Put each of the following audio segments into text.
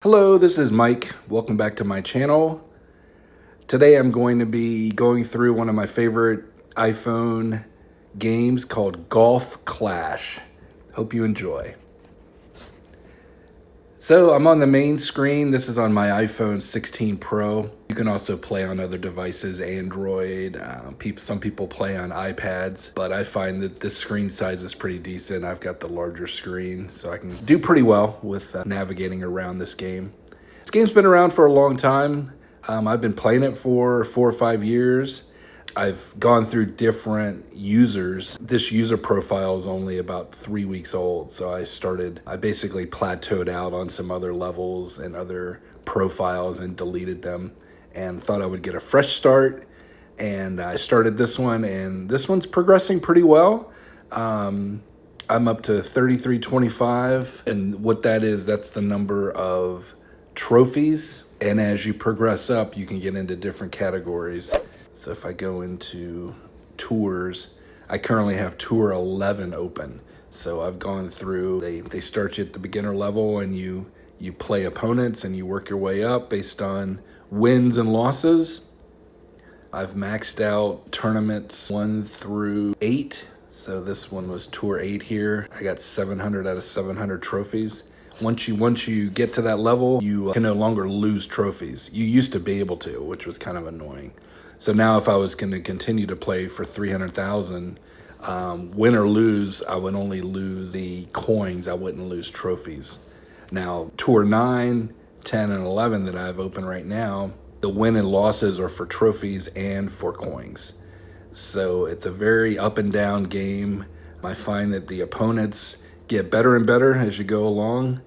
Hello, this is Mike. Welcome back to my channel. Today I'm going to be going through one of my favorite iPhone games called Golf Clash. Hope you enjoy. So I'm on the main screen. This is on my iPhone 16 Pro. You can also play on other devices, Android. Some people play on iPads, but I find that this screen size is pretty decent. I've got the larger screen, so I can do pretty well with navigating around this game. This game's been around for a long time. I've been playing it for 4 or 5 years. I've gone through different users. This user profile is only about 3 weeks old, so I basically plateaued out on some other levels and other profiles and deleted them and thought I would get a fresh start. And I started this one, and this one's progressing pretty well. I'm up to 3325, and what that is, that's the number of trophies. And as you progress up, you can get into different categories. So if I go into tours, I currently have tour 11 open. So I've gone through, they start you at the beginner level, and you play opponents and you work your way up based on wins and losses. I've maxed out tournaments 1 through 8. So this one was tour 8 here. I got 700 out of 700 trophies. Once you get to that level, you can no longer lose trophies. You used to be able to, which was kind of annoying. So now if I was going to continue to play for 300,000, win or lose, I would only lose the coins. I wouldn't lose trophies. Now, Tour 9, 10, and 11 that I have open right now, the win and losses are for trophies and for coins. So it's a very up and down game. I find that the opponents get better and better as you go along.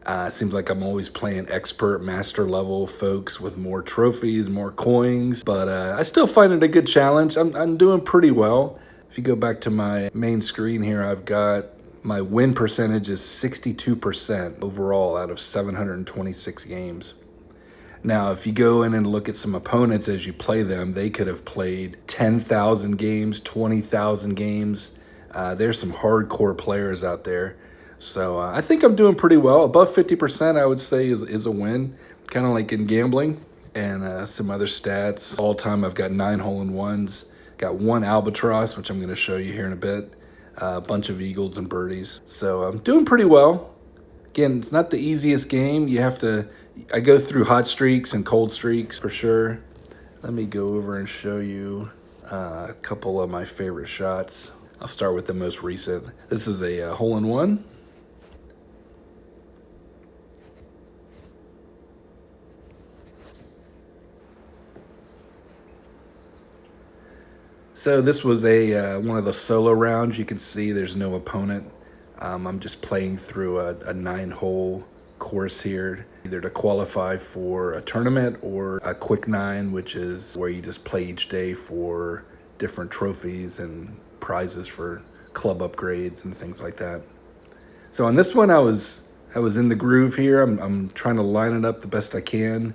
It seems like I'm always playing expert master level folks with more trophies, more coins, but I still find it a good challenge. I'm doing pretty well. If you go back to my main screen here, I've got my win percentage is 62% overall out of 726 games. Now, if you go in and look at some opponents as you play them, they could have played 10,000 games, 20,000 games. There's some hardcore players out there. So I think I'm doing pretty well. Above 50%, I would say, is a win, kind of like in gambling. And some other stats. All time, I've got 9 hole-in-ones. Got 1 albatross, which I'm going to show you here in a bit. A bunch of eagles and birdies. So I'm doing pretty well. Again, it's not the easiest game. I go through hot streaks and cold streaks for sure. Let me go over and show you a couple of my favorite shots. I'll start with the most recent. This is a hole-in-one. So this was one of the solo rounds. You can see there's no opponent. I'm just playing through a 9-hole course here, either to qualify for a tournament or a quick 9, which is where you just play each day for different trophies and prizes for club upgrades and things like that. So on this one, I was in the groove here. I'm trying to line it up the best I can.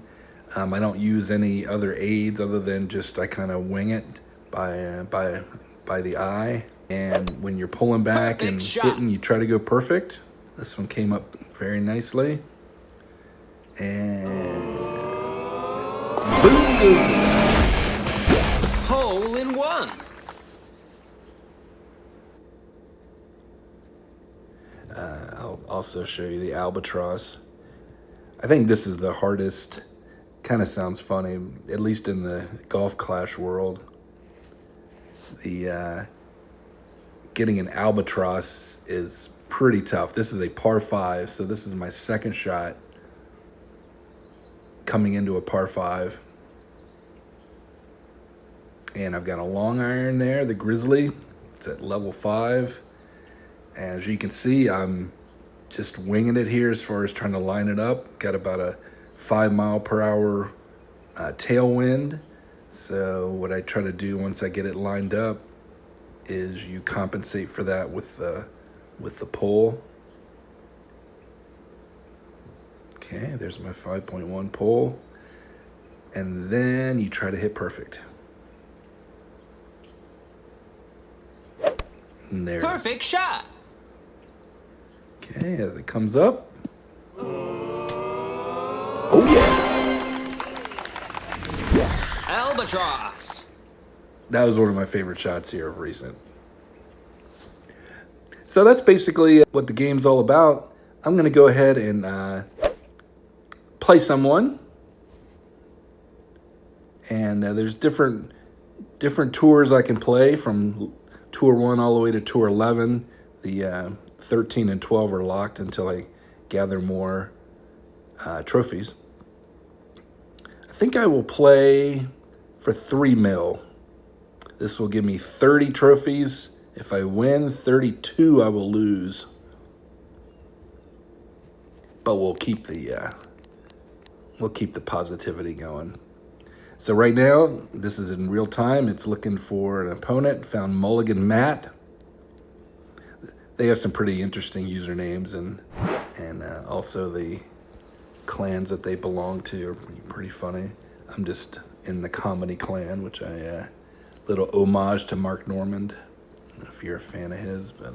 I don't use any other aids other than just I kind of wing it by the eye. And when you're pulling back and hitting, you try to go perfect. This one came up very nicely. And boom goes the guy. Hole in one. I'll also show you the albatross. I think this is the hardest. Kind of sounds funny, at least in the Golf Clash world. Getting an albatross is pretty tough. This is a par 5, so this is my second shot coming into a par 5. And I've got a long iron there, the Grizzly. It's at level 5. As you can see, I'm just winging it here as far as trying to line it up. Got about a 5 mile per hour tailwind. So what I try to do once I get it lined up is you compensate for that with the pull. Okay, there's my 5.1 pull. And then you try to hit perfect. And there Perfect shot. Okay, as it comes up. Albatross. That was one of my favorite shots here of recent. So that's basically what the game's all about. I'm going to go ahead and play someone. And there's different tours I can play, from Tour 1 all the way to Tour 11. The 13 and 12 are locked until I gather more trophies. I think I will play for 3 mil. This will give me 30 trophies. If I win 32, I will lose. But we'll keep the positivity going. So right now, this is in real time. It's looking for an opponent. Found Mulligan Matt. They have some pretty interesting usernames, and also the clans that they belong to are pretty funny. I'm just in the comedy clan, which little homage to Mark Normand. I don't know if you're a fan of his, but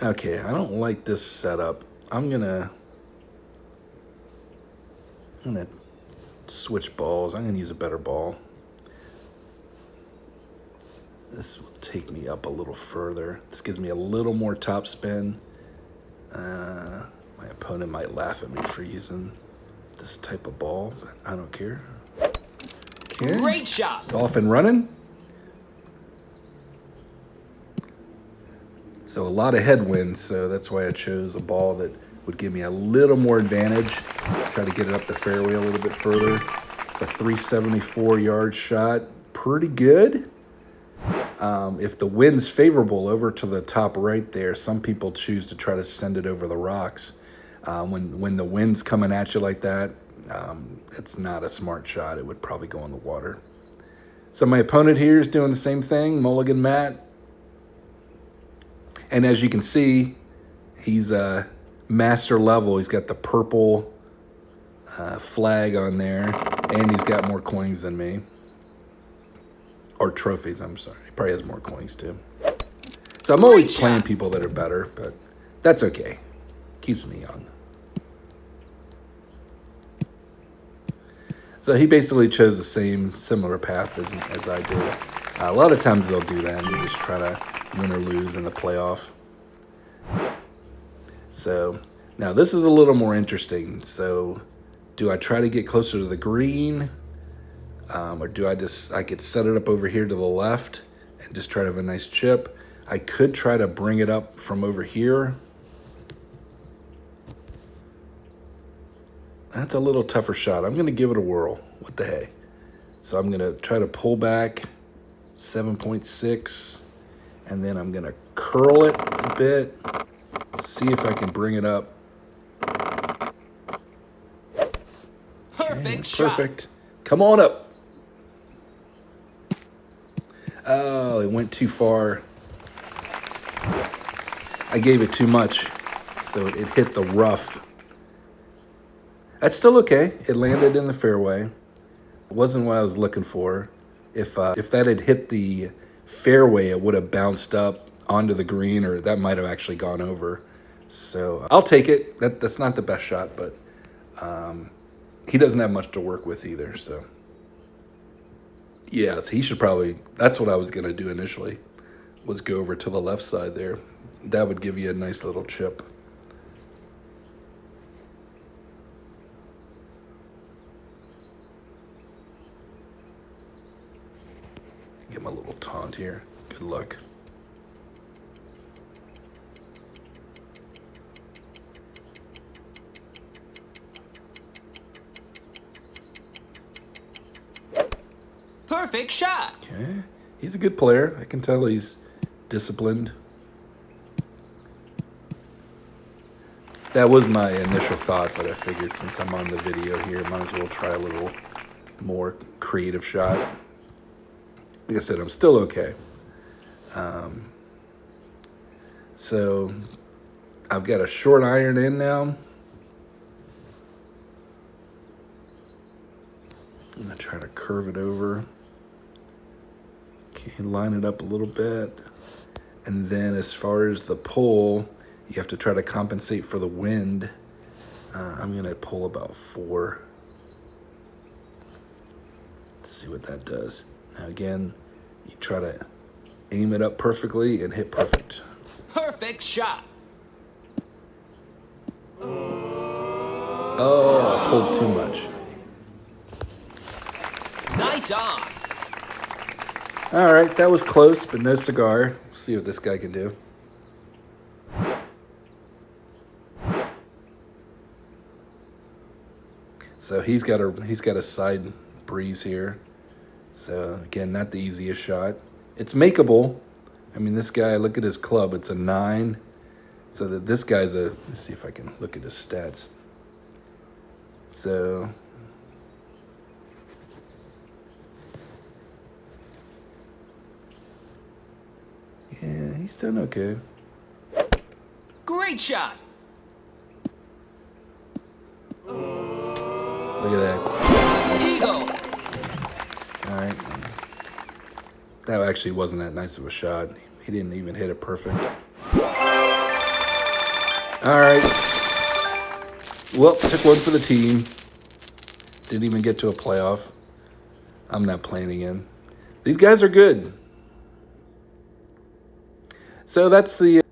okay, I don't like this setup. I'm gonna switch balls. I'm gonna use a better ball. This will take me up a little further. This gives me a little more top spin. My opponent might laugh at me for using this type of ball, but I don't care. Okay. Great shot. It's off and running. So a lot of headwinds, so that's why I chose a ball that would give me a little more advantage. Try to get it up the fairway a little bit further. It's a 374-yard shot. Pretty good. If the wind's favorable over to the top right there, some people choose to try to send it over the rocks. When the wind's coming at you like that, it's not a smart shot. It would probably go in the water. So my opponent here is doing the same thing, Mulligan Matt. And as you can see, he's master level. He's got the purple flag on there, and he's got more coins than me. Or trophies, I'm sorry. He probably has more coins too. So I'm always playing people that are better, but that's okay. Keeps me young. So he basically chose the similar path as I did. A lot of times they'll do that, and you just try to win or lose in the playoff. So now this is a little more interesting. So do I try to get closer to the green? Or do I could set it up over here to the left and just try to have a nice chip. I could try to bring it up from over here. That's a little tougher shot. I'm going to give it a whirl. What the hey? So I'm going to try to pull back 7.6, and then I'm going to curl it a bit. See if I can bring it up. Perfect shot. Perfect. Come on up. Oh, it went too far. I gave it too much, so it hit the rough. That's still okay. It landed in the fairway. It wasn't what I was looking for. If that had hit the fairway, it would have bounced up onto the green, or that might have actually gone over. So I'll take it. That's not the best shot, but he doesn't have much to work with either. So yeah, he should probably. That's what I was gonna do initially, was go over to the left side there. That would give you a nice little chip. Give him a little taunt here. Good luck. Perfect shot. Okay. He's a good player. I can tell he's disciplined. That was my initial thought, but I figured since I'm on the video here, might as well try a little more creative shot. Like I said, I'm still okay. So I've got a short iron in now. I'm gonna try to curve it over. Okay, line it up a little bit. And then as far as the pull, you have to try to compensate for the wind. I'm gonna pull about 4. see what that does. Now again, you try to aim it up perfectly and hit perfect. Perfect shot. Oh, I pulled too much. Nice on. All right, that was close, but no cigar. See what this guy can do. So he's got a side breeze here. So again, not the easiest shot. It's makeable. I mean, this guy, look at his club. It's a 9. So that this guy's a, let's see if I can look at his stats. So yeah, he's done okay. Great shot. Look at that. Eagle. All right. That actually wasn't that nice of a shot. He didn't even hit it perfect. All right. Well, took one for the team. Didn't even get to a playoff. I'm not playing again. These guys are good. So that's the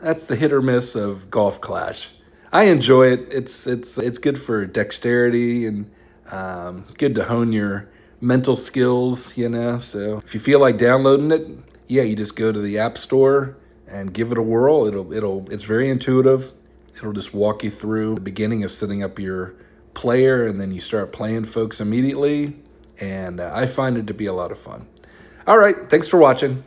hit or miss of Golf Clash. I enjoy it. It's good for dexterity and good to hone your mental skills, you know. So if you feel like downloading it, yeah, you just go to the App Store and give it a whirl. It's very intuitive. It'll just walk you through the beginning of setting up your player, and then you start playing folks immediately. And I find it to be a lot of fun. All right, thanks for watching.